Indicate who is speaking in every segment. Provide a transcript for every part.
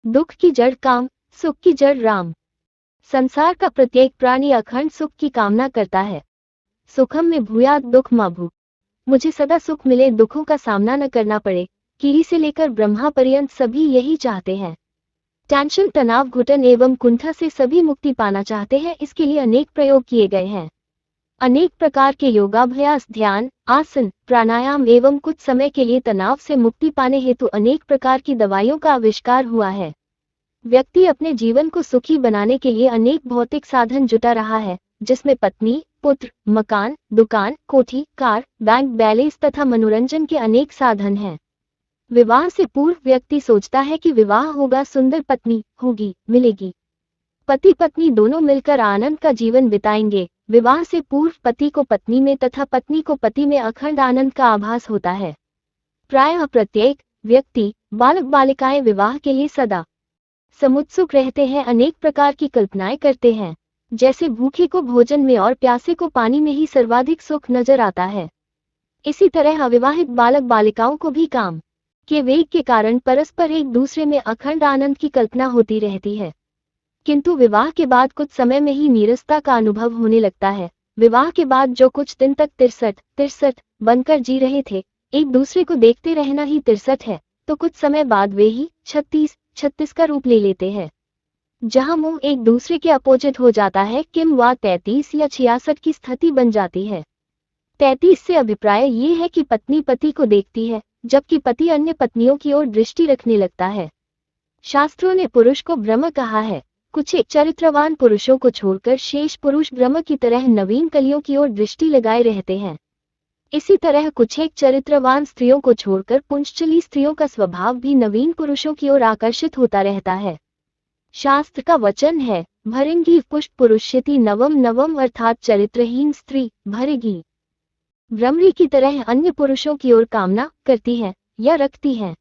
Speaker 1: दुख की जड़ काम, सुख की जड़ राम। संसार का प्रत्येक प्राणी अखंड सुख की कामना करता है। सुखम में भूयात दुख मा भू। मुझे सदा सुख मिले, दुखों का सामना न करना पड़े। कीड़ी से लेकर ब्रह्मा पर्यंत सभी यही चाहते हैं। टेंशन, तनाव, घुटन एवं कुंठा से सभी मुक्ति पाना चाहते हैं। इसके लिए अनेक प्रयोग किए गए हैं। अनेक प्रकार के योगाभ्यास, ध्यान, आसन, प्राणायाम एवं कुछ समय के लिए तनाव से मुक्ति पाने हेतु अनेक प्रकार की दवाइयों का आविष्कार हुआ है। व्यक्ति अपने जीवन को सुखी बनाने के लिए अनेक भौतिक साधन जुटा रहा है, जिसमें पत्नी, पुत्र, मकान, दुकान, कोठी, कार, बैंक बैलेंस तथा मनोरंजन के अनेक साधन हैं। विवाह से पूर्व व्यक्ति सोचता है कि विवाह होगा, सुंदर पत्नी होगी, मिलेगी, पति पत्नी दोनों मिलकर आनंद का जीवन बिताएंगे। विवाह से पूर्व पति को पत्नी में तथा पत्नी को पति में अखंड आनंद का आभास होता है। प्रायः प्रत्येक व्यक्ति, बालक बालिकाएं विवाह के लिए सदा समुत्सुक रहते हैं, अनेक प्रकार की कल्पनाएं करते हैं। जैसे भूखे को भोजन में और प्यासे को पानी में ही सर्वाधिक सुख नजर आता है, इसी तरह अविवाहित बालक बालिकाओं को भी काम के वेग के कारण परस्पर एक दूसरे में अखंड आनंद की कल्पना होती रहती है। किंतु विवाह के बाद कुछ समय में ही नीरसता का अनुभव होने लगता है। विवाह के बाद जो कुछ दिन तक तिरसठ बनकर जी रहे थे, एक दूसरे को देखते रहना ही तिरसठ है, तो कुछ समय बाद वे ही 36 का रूप ले लेते हैं। जहां मुंह एक दूसरे के अपोजिट हो जाता है, किम वा 33 या 66 की स्थिति बन जाती है। 33 से अभिप्राय ये है कि पत्नी पति को देखती है, जबकि पति अन्य पत्नियों की ओर दृष्टि रखने लगता है। शास्त्रों ने पुरुष को ब्रह्म कहा है। कुछ एक चरित्रवान पुरुषों को छोड़कर शेष पुरुष ब्रह्म की तरह नवीन कलियों की ओर दृष्टि लगाए रहते हैं। इसी तरह कुछ एक चरित्रवान स्त्रियों को छोड़कर पुंश्चली स्त्रियों का स्वभाव भी नवीन पुरुषों की ओर आकर्षित होता रहता है। शास्त्र का वचन है, भरेंगी पुष्प पुरुष्यति नवम नवम, अर्थात चरित्रहीन स्त्री भरेगी भ्रमरी की तरह अन्य पुरुषों की ओर कामना करती है या रखती है।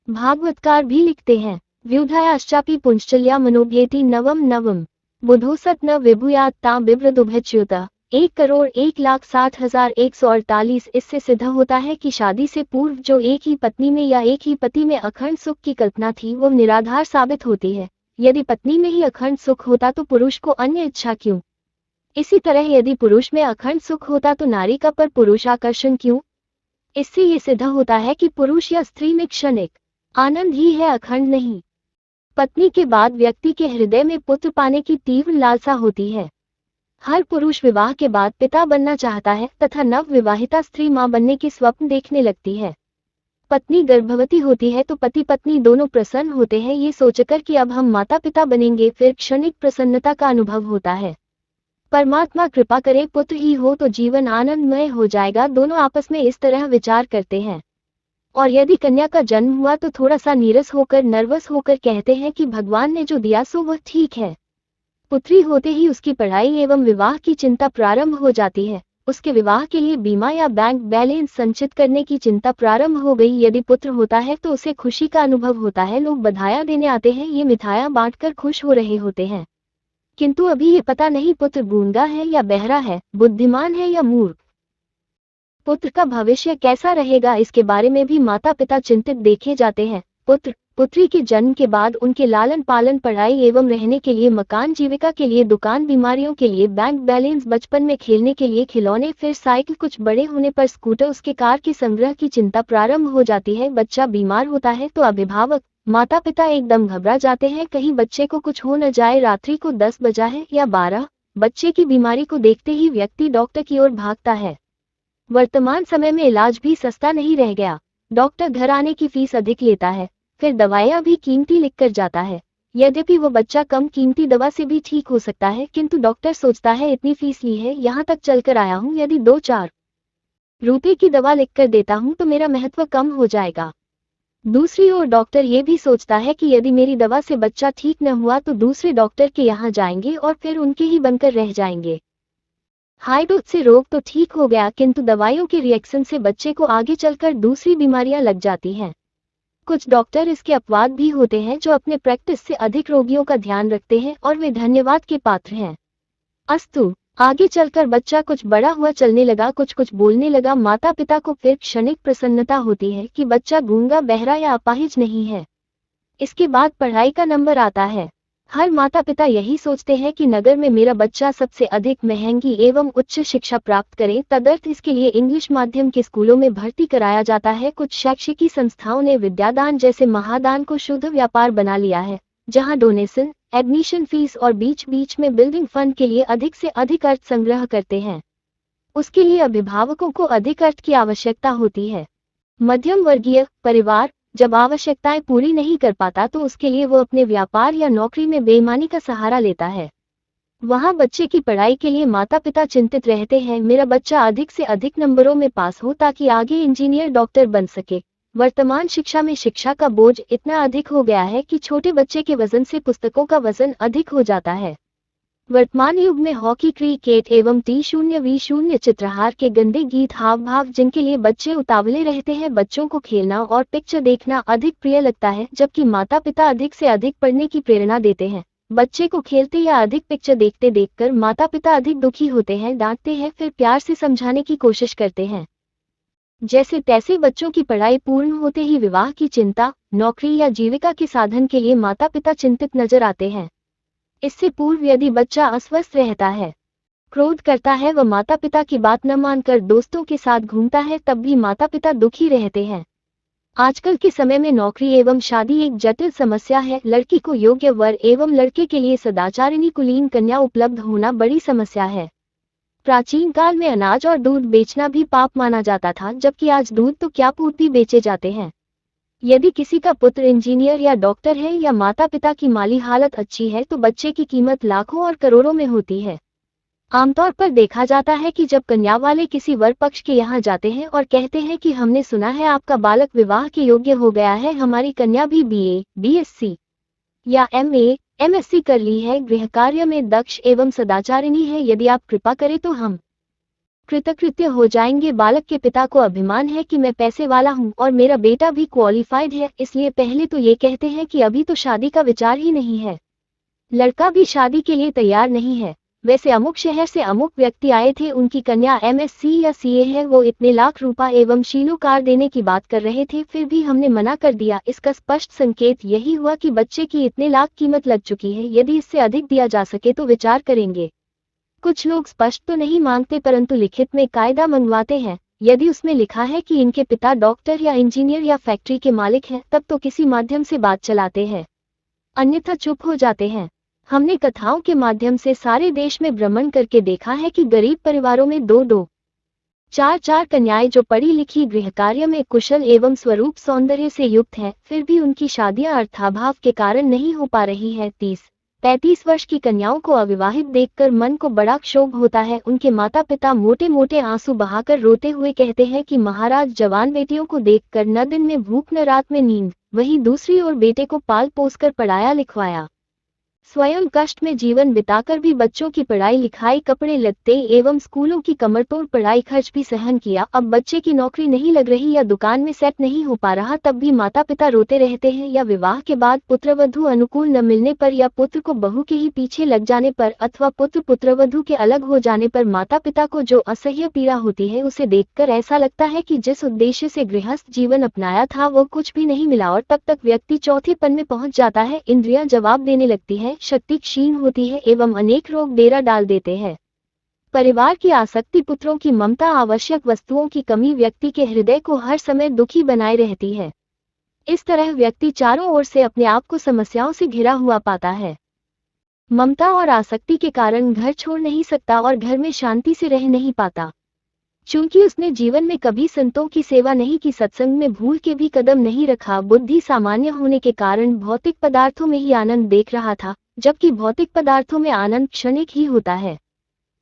Speaker 1: भागवतकार भी लिखते हैं, व्युधायाश्चापि पुंश्चल्या मनोभेति नवम नवम, बुधोसत न विभुयात तां बिभ्रदुभच्युता। 1,60,60,148। इससे सिद्ध होता है कि शादी से पूर्व जो एक ही पत्नी में या एक ही पति में अखंड सुख की कल्पना थी, वो निराधार साबित होती है। यदि पत्नी में ही अखंड सुख होता तो पुरुष को अन्य इच्छा क्यों? इसी तरह यदि पुरुष में अखंड सुख होता तो नारी का पर पुरुष आकर्षण क्यों? इससे ये सिद्ध होता है कि पुरुष या स्त्री में क्षणिक आनंद ही है, अखंड नहीं। पत्नी के बाद व्यक्ति के हृदय में पुत्र पाने की तीव्र लालसा होती है। हर पुरुष विवाह के बाद पिता बनना चाहता है तथा नव विवाहिता स्त्री मां बनने के स्वप्न देखने लगती है। पत्नी गर्भवती होती है तो पति पत्नी दोनों प्रसन्न होते हैं, ये सोचकर कि अब हम माता पिता बनेंगे। फिर क्षणिक प्रसन्नता का अनुभव होता है। परमात्मा कृपा करे पुत्र ही हो तो जीवन आनंदमय हो जाएगा। दोनों आपस में इस तरह विचार करते हैं। और यदि कन्या का जन्म हुआ तो थोड़ा सा नीरस होकर, नर्वस होकर कहते हैं कि भगवान ने जो दिया सो वह ठीक है। पुत्री होते ही उसकी पढ़ाई एवं विवाह की चिंता प्रारंभ हो जाती है। उसके विवाह के लिए बीमा या बैंक बैलेंस संचित करने की चिंता प्रारंभ हो गई। यदि पुत्र होता है तो उसे खुशी का अनुभव होता है, लोग बधाइयां देने आते हैं, ये मिठाइयां बांटकर खुश हो रहे होते हैं। किंतु अभी ये पता नहीं पुत्र गूंगा है या बहरा है, बुद्धिमान है या मूर्ख। पुत्र का भविष्य कैसा रहेगा, इसके बारे में भी माता पिता चिंतित देखे जाते हैं। पुत्र पुत्री के जन्म के बाद उनके लालन पालन, पढ़ाई एवं रहने के लिए मकान, जीविका के लिए दुकान, बीमारियों के लिए बैंक बैलेंस, बचपन में खेलने के लिए खिलौने, फिर साइकिल, कुछ बड़े होने पर स्कूटर, उसके कार के संग्रह की चिंता प्रारंभ हो जाती है। बच्चा बीमार होता है तो अभिभावक माता पिता एकदम घबरा जाते हैं, कहीं बच्चे को कुछ हो न जाए। रात्रि को 10 बजा है या 12, बच्चे की बीमारी को देखते ही व्यक्ति डॉक्टर की ओर भागता है। वर्तमान समय में इलाज भी सस्ता नहीं रह गया। डॉक्टर घर आने की फीस अधिक लेता है, फिर दवाइयाँ भी कीमती लिखकर जाता है। यद्यपि वो बच्चा कम कीमती दवा से भी ठीक हो सकता है, किंतु डॉक्टर सोचता है इतनी फीस ली है, यहाँ तक चलकर आया हूँ, यदि 2-4 रुपए की दवा लिखकर देता हूँ तो मेरा महत्व कम हो जाएगा। दूसरी ओर डॉक्टर ये भी सोचता है कि यदि मेरी दवा से बच्चा ठीक न हुआ तो दूसरे डॉक्टर के यहाँ जाएंगे और फिर उनके ही बनकर रह जाएंगे। हाई डोज से रोग तो ठीक हो गया, किंतु दवाइयों के रिएक्शन से बच्चे को आगे चलकर दूसरी बीमारियां लग जाती हैं। कुछ डॉक्टर इसके अपवाद भी होते हैं जो अपने प्रैक्टिस से अधिक रोगियों का ध्यान रखते हैं और वे धन्यवाद के पात्र हैं। अस्तु, आगे चलकर बच्चा कुछ बड़ा हुआ, चलने लगा, कुछ कुछ बोलने लगा। माता पिता को फिर क्षणिक प्रसन्नता होती है कि बच्चा गूंगा, बहरा या अपाहिज नहीं है। इसके बाद पढ़ाई का नंबर आता है। हर माता पिता यही सोचते हैं कि नगर में मेरा बच्चा सबसे अधिक महंगी एवं उच्च शिक्षा प्राप्त करे, तदर्थ इसके लिए इंग्लिश माध्यम के स्कूलों में भर्ती कराया जाता है। कुछ शैक्षिकी संस्थाओं ने विद्यादान जैसे महादान को शुद्ध व्यापार बना लिया है, जहां डोनेशन, एडमिशन फीस और बीच बीच में बिल्डिंग फंड के लिए अधिक से अधिक अर्थ संग्रह करते हैं। उसके लिए अभिभावकों को अधिक अर्थ की आवश्यकता होती है। मध्यम वर्गीय परिवार जब आवश्यकताएं पूरी नहीं कर पाता तो उसके लिए वो अपने व्यापार या नौकरी में बेईमानी का सहारा लेता है। वहां बच्चे की पढ़ाई के लिए माता पिता चिंतित रहते हैं, मेरा बच्चा अधिक से अधिक नंबरों में पास हो ताकि आगे इंजीनियर डॉक्टर बन सके। वर्तमान शिक्षा में शिक्षा का बोझ इतना अधिक हो गया है कि छोटे बच्चे के वजन से पुस्तकों का वजन अधिक हो जाता है। वर्तमान युग में हॉकी, क्रिकेट एवं T0V0 चित्रहार के गंदे गीत, हाव भाव जिनके लिए बच्चे उतावले रहते हैं, बच्चों को खेलना और पिक्चर देखना अधिक प्रिय लगता है, जबकि माता पिता अधिक से अधिक पढ़ने की प्रेरणा देते हैं। बच्चे को खेलते या अधिक पिक्चर देखते देखकर माता पिता अधिक दुखी होते हैं, डांटते हैं, फिर प्यार से समझाने की कोशिश करते हैं। जैसे तैसे बच्चों की पढ़ाई पूर्ण होते ही विवाह की चिंता, नौकरी या जीविका के साधन के लिए माता पिता चिंतित नजर आते हैं। इससे पूर्व यदि बच्चा अस्वस्थ रहता है, क्रोध करता है व माता पिता की बात न मानकर दोस्तों के साथ घूमता है, तब भी माता पिता दुखी रहते हैं। आजकल के समय में नौकरी एवं शादी एक जटिल समस्या है। लड़की को योग्य वर एवं लड़के के लिए सदाचारिणी कुलीन कन्या उपलब्ध होना बड़ी समस्या है। प्राचीन काल में अनाज और दूध बेचना भी पाप माना जाता था, जबकि आज दूध तो क्या पूत भी बेचे जाते हैं। यदि किसी का पुत्र इंजीनियर या डॉक्टर है या माता पिता की माली हालत अच्छी है तो बच्चे की कीमत लाखों और करोड़ों में होती है। आमतौर पर देखा जाता है कि जब कन्या वाले किसी वर पक्ष के यहाँ जाते हैं और कहते हैं कि हमने सुना है आपका बालक विवाह के योग्य हो गया है, हमारी कन्या भी BA, BSc या MA, MSc कर ली है, गृह कार्य में दक्ष एवं सदाचारिणी है, यदि आप कृपा करें तो हम कृतकृत्य हो जाएंगे। बालक के पिता को अभिमान है कि मैं पैसे वाला हूँ और मेरा बेटा भी क्वालिफाइड है, इसलिए पहले तो ये कहते हैं कि अभी तो शादी का विचार ही नहीं है। लड़का भी शादी के लिए तैयार नहीं है। वैसे अमुक शहर से अमुक व्यक्ति आए थे, उनकी कन्या MSc या CA है, वो इतने लाख रुपया एवं शीलो कार देने की बात कर रहे थे, फिर भी हमने मना कर दिया। इसका स्पष्ट संकेत यही हुआ कि बच्चे की इतने लाख कीमत लग चुकी है, यदि इससे अधिक दिया जा सके तो विचार करेंगे। कुछ लोग स्पष्ट तो नहीं मांगते परंतु लिखित में कायदा मंगवाते हैं। यदि उसमें लिखा है कि इनके पिता डॉक्टर या इंजीनियर या फैक्ट्री के मालिक हैं, तब तो किसी माध्यम से बात चलाते हैं, अन्यथा चुप हो जाते हैं। हमने कथाओं के माध्यम से सारे देश में भ्रमण करके देखा है कि गरीब परिवारों में 2-2, 4-4 कन्याएं जो पढ़ी लिखी, गृह कार्य में कुशल एवं स्वरूप सौंदर्य से युक्त हैं, फिर भी उनकी शादियां अर्थाभाव के कारण नहीं हो पा रही है। 30-35 वर्ष की कन्याओं को अविवाहित देखकर मन को बड़ा क्षोभ होता है। उनके माता पिता मोटे मोटे आंसू बहाकर रोते हुए कहते हैं कि महाराज, जवान बेटियों को देखकर न दिन में भूख न रात में नींद, वहीं दूसरी ओर बेटे को पाल पोस कर पढ़ाया लिखवाया, स्वयं कष्ट में जीवन बिताकर भी बच्चों की पढ़ाई लिखाई, कपड़े लत्ते एवं स्कूलों की कमरतोड़ पढ़ाई खर्च भी सहन किया। अब बच्चे की नौकरी नहीं लग रही या दुकान में सेट नहीं हो पा रहा, तब भी माता पिता रोते रहते हैं। या विवाह के बाद पुत्रवधू अनुकूल न मिलने पर, या पुत्र को बहू के ही पीछे लग जाने पर, अथवा पुत्र पुत्रवधू के अलग हो जाने पर माता पिता को जो असह्य पीड़ा होती है, उसे देखकर ऐसा लगता है कि जिस उद्देश्य से गृहस्थ जीवन अपनाया था वो कुछ भी नहीं मिला, और तब तक व्यक्ति चौथेपन में पहुंच जाता है। इंद्रियां जवाब देने लगती है, शक्ति क्षीण होती है एवं अनेक रोग डेरा डाल देते हैं। परिवार की आसक्ति, पुत्रों की ममता, आवश्यक वस्तुओं की कमी व्यक्ति के हृदय को हर समय दुखी बनाए रहती है। इस तरह व्यक्ति चारों ओर से अपने आप को समस्याओं से घिरा हुआ पाता है। ममता और आसक्ति के कारण घर छोड़ नहीं सकता और घर में शांति से रह नहीं पाता। चूंकि उसने जीवन में कभी संतों की सेवा नहीं की, सत्संग में भूल के भी कदम नहीं रखा, बुद्धि सामान्य होने के कारण भौतिक पदार्थों में ही आनंद देख रहा था, जबकि भौतिक पदार्थों में आनंद क्षणिक ही होता है।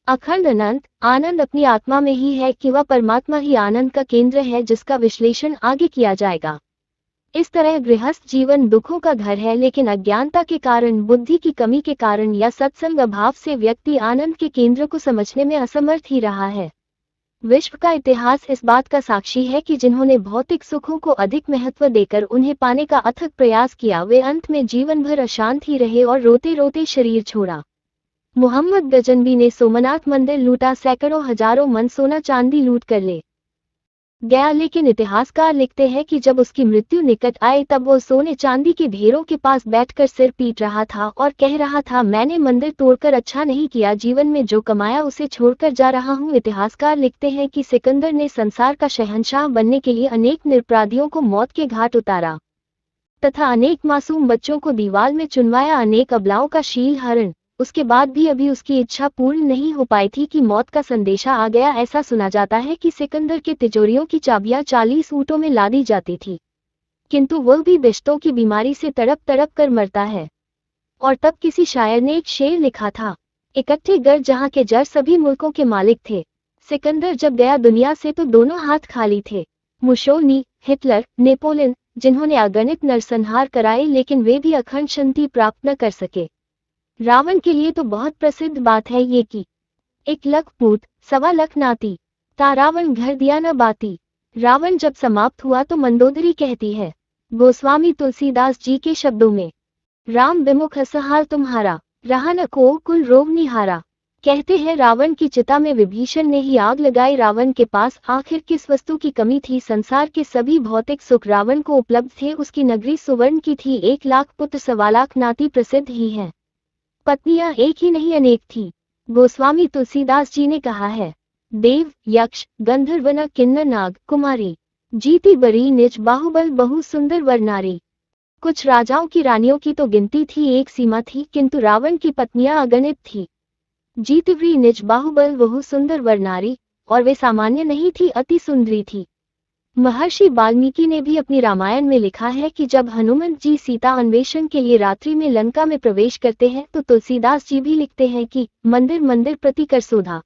Speaker 1: अखंड अनंत आनंद अपनी आत्मा में ही है कि वह परमात्मा ही आनंद का केंद्र है, जिसका विश्लेषण आगे किया जाएगा। इस तरह गृहस्थ जीवन दुखों का घर है, लेकिन अज्ञानता के कारण, बुद्धि की कमी के कारण या सत्संग अभाव से व्यक्ति आनंद के केंद्र को समझने में असमर्थ ही रहा है। विश्व का इतिहास इस बात का साक्षी है कि जिन्होंने भौतिक सुखों को अधिक महत्व देकर उन्हें पाने का अथक प्रयास किया, वे अंत में जीवन भर अशांत ही रहे और रोते रोते शरीर छोड़ा। मोहम्मद गजनवी ने सोमनाथ मंदिर लूटा, सैकड़ों हजारों मन सोना चांदी लूट कर ले गया, लेकिन इतिहासकार लिखते हैं कि जब उसकी मृत्यु निकट आई तब वो सोने चांदी के ढेरों के पास बैठकर सिर पीट रहा था और कह रहा था, मैंने मंदिर तोड़कर अच्छा नहीं किया, जीवन में जो कमाया उसे छोड़कर जा रहा हूँ। इतिहासकार लिखते हैं कि सिकंदर ने संसार का शहंशाह बनने के लिए अनेक निरपराधियों को मौत के घाट उतारा तथा अनेक मासूम बच्चों को दीवार में चुनवाया, अनेक अबलाओं का शील हरण। उसके बाद भी अभी उसकी इच्छा पूर्ण नहीं हो पाई थी कि मौत का संदेशा आ गया। ऐसा सुना जाता है कि सिकंदर के तिजोरियों की चाबियां 40 ऊँटों में लादी जाती थी, किंतु वह भी बेश्तों की बीमारी से तड़प तड़प कर मरता है। और तब किसी शायर ने एक शेर लिखा था, इकट्ठे गर जहाँ के जर सभी मुल्कों के मालिक थे। सिकंदर जब गया दुनिया से तो दोनों हाथ खाली थे। मुसोलिनी, हिटलर, नेपोलियन, जिन्होंने अगणित नरसंहार कराए, लेकिन वे भी अखंड शांति प्राप्त न कर सके। रावण के लिए तो बहुत प्रसिद्ध बात है ये कि 1 लाख पूत 1.25 लाख नाती, ता रावण घर दिया न बाती। रावण जब समाप्त हुआ तो मंदोदरी कहती है, गोस्वामी तुलसीदास जी के शब्दों में, राम विमुख असहाल तुम्हारा, रहा न को कुल रोग निहारा। कहते हैं रावण की चिता में विभीषण ने ही आग लगाई। रावण के पास आखिर किस वस्तु की कमी थी? संसार के सभी भौतिक सुख रावण को उपलब्ध थे। उसकी नगरी सुवर्ण की थी, 1 लाख पुत्र 1.25 लाख नाती प्रसिद्ध ही हैं। पत्नियां एक ही नहीं अनेक थी। गोस्वामी तुलसीदास जी ने कहा है, देव, यक्ष, गंधर्व न किन्नर नाग कुमारी, जीती बड़ी निज बाहुबल बहु सुंदर वर नारी। कुछ राजाओं की रानियों की तो गिनती थी, एक सीमा थी, किंतु रावण की पत्नियां अगणित थी। जीतवरी निज बाहुबल बहु सुंदर वर नारी, और वे सामान्य नहीं थी, अति सुंदरी थी। महर्षि वाल्मीकि ने भी अपनी रामायण में लिखा है कि जब हनुमंत जी सीता अन्वेषण के लिए रात्रि में लंका में प्रवेश करते हैं तो तुलसीदास जी भी लिखते हैं कि मंदिर मंदिर प्रति कर सोधा,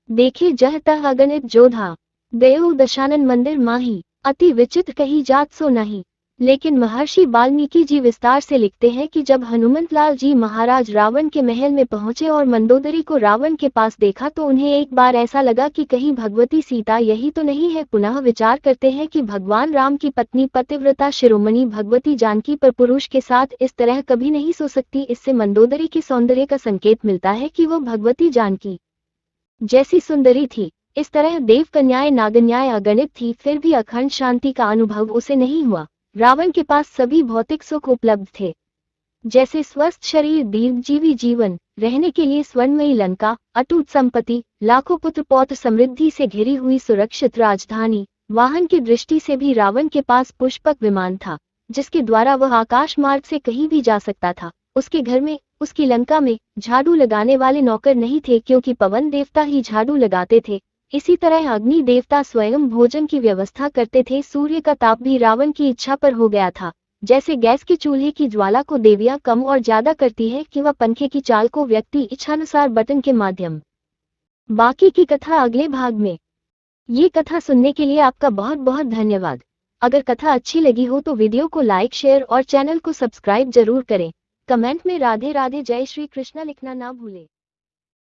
Speaker 1: देखे जह तह अगणित जोधा, गयो दशानन मंदिर माही, अति विचित्र कही जात सो नहीं। लेकिन महर्षि वाल्मीकि जी विस्तार से लिखते हैं कि जब हनुमंत लाल जी महाराज रावण के महल में पहुंचे और मंदोदरी को रावण के पास देखा तो उन्हें एक बार ऐसा लगा कि कहीं भगवती सीता यही तो नहीं है। पुनः विचार करते हैं कि भगवान राम की पत्नी पतिव्रता शिरोमणि भगवती जानकी पर पुरुष के साथ इस तरह कभी नहीं सो सकती। इससे मंदोदरी के सौंदर्य का संकेत मिलता है कि वह भगवती जानकी जैसी सुंदरी थी। इस तरह देव कन्याएं नागन्याएं अगणित थी, फिर भी अखंड शांति का अनुभव उसे नहीं हुआ। रावण के पास सभी भौतिक सुख उपलब्ध थे, जैसे स्वस्थ शरीर, दीर्घजीवी जीवन, रहने के लिए स्वर्णमयी लंका, अटूट संपत्ति, लाखों पुत्र पौत्र, समृद्धि से घिरी हुई सुरक्षित राजधानी। वाहन की दृष्टि से भी रावण के पास पुष्पक विमान था, जिसके द्वारा वह आकाश मार्ग से कहीं भी जा सकता था। उसके घर में, उसकी लंका में झाड़ू लगाने वाले नौकर नहीं थे, क्योंकि पवन देवता ही झाड़ू लगाते थे। इसी तरह अग्नि देवता स्वयं भोजन की व्यवस्था करते थे। सूर्य का ताप भी रावण की इच्छा पर हो गया था। जैसे गैस के चूल्हे की ज्वाला को देवियां कम और ज्यादा करती है कि वह पंखे की चाल को व्यक्ति इच्छानुसार बटन के माध्यम। बाकी की कथा अगले भाग में। ये कथा सुनने के लिए आपका बहुत बहुत धन्यवाद। अगर कथा अच्छी लगी हो तो वीडियो को लाइक, शेयर और चैनल को सब्सक्राइब जरूर करें। कमेंट में राधे राधे जय श्री कृष्णा लिखना ना भूलें।